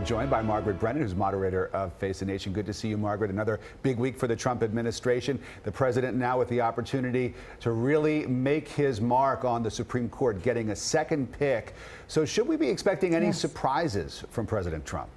Joined by Margaret Brennan, who's moderator of Face the Nation. Good to see you, Margaret. Another big week for the Trump administration. The president now with the opportunity to really make his mark on the Supreme Court, getting a second pick. So should we be expecting any surprises from President Trump?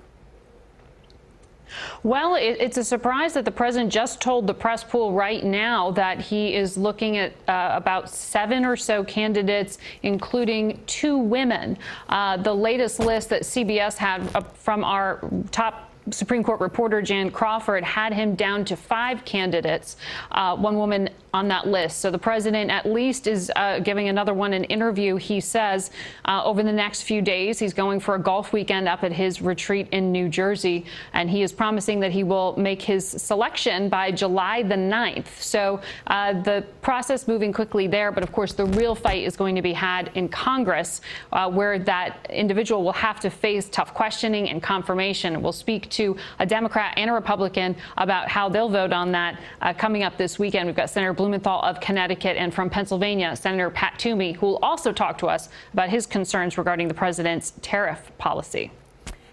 Well, it's a surprise that the president just told the press pool right now that he is looking at about 7 or so candidates, including 2 women. The latest list that CBS had from our top Supreme Court reporter Jan Crawford had him down to 5 candidates, 1 woman on that list. So the president at least is giving another one an interview. He says over the next few days he's going for a golf weekend up at his retreat in New Jersey, and he is promising that he will make his selection by July the 9th. So the process moving quickly there, but of course the real fight is going to be had in Congress, where that individual will have to face tough questioning and confirmation. We'll speak to a Democrat and a Republican about how they'll vote on that coming up this weekend. We've got Senator Blumenthal of Connecticut, and from Pennsylvania, Senator Pat Toomey, who will also talk to us about his concerns regarding the president's tariff policy.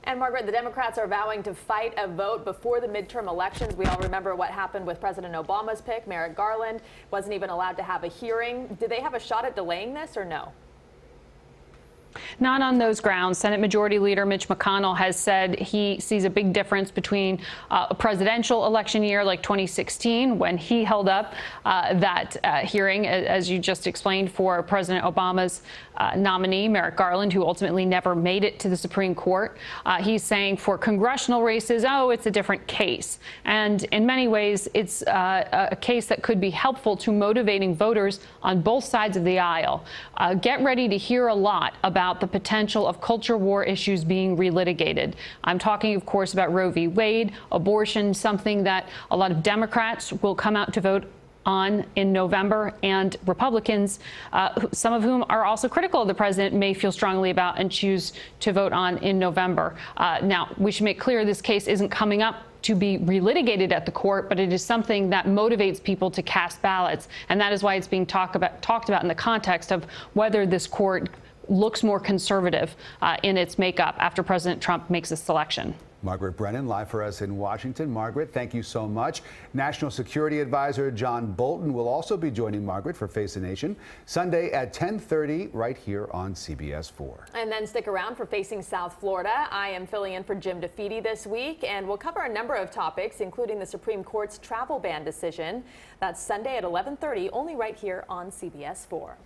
And Margaret, the Democrats are vowing to fight a vote before the midterm elections. We all remember what happened with President Obama's pick. Merrick Garland wasn't even allowed to have a hearing. Do they have a shot at delaying this or no? Not on those grounds. Senate Majority Leader Mitch McConnell has said he sees a big difference between a presidential election year like 2016, when he held up that hearing, as you just explained, for President Obama's nominee, Merrick Garland, who ultimately never made it to the Supreme Court. He's saying for congressional races, oh, it's a different case. And in many ways, it's a case that could be helpful to motivating voters on both sides of the aisle. Get ready to hear a lot about the potential of culture war issues being relitigated. I'm talking, of course, about Roe v. Wade, abortion, something that a lot of Democrats will come out to vote on in November, and Republicans, some of whom are also critical of the president, may feel strongly about and choose to vote on in November. Now, we should make clear this case isn't coming up to be relitigated at the court, but it is something that motivates people to cast ballots, and that is why it's being talked about in the context of whether this court looks more conservative in its makeup after President Trump makes a selection. Margaret Brennan, live for us in Washington. Margaret, thank you so much. National Security Advisor John Bolton will also be joining Margaret for Face the Nation Sunday at 10:30 right here on CBS 4. And then stick around for Facing South Florida. I am filling in for Jim DeFeedy this week, and we'll cover a number of topics, including the Supreme Court's travel ban decision. That's Sunday at 11:30, only right here on CBS 4.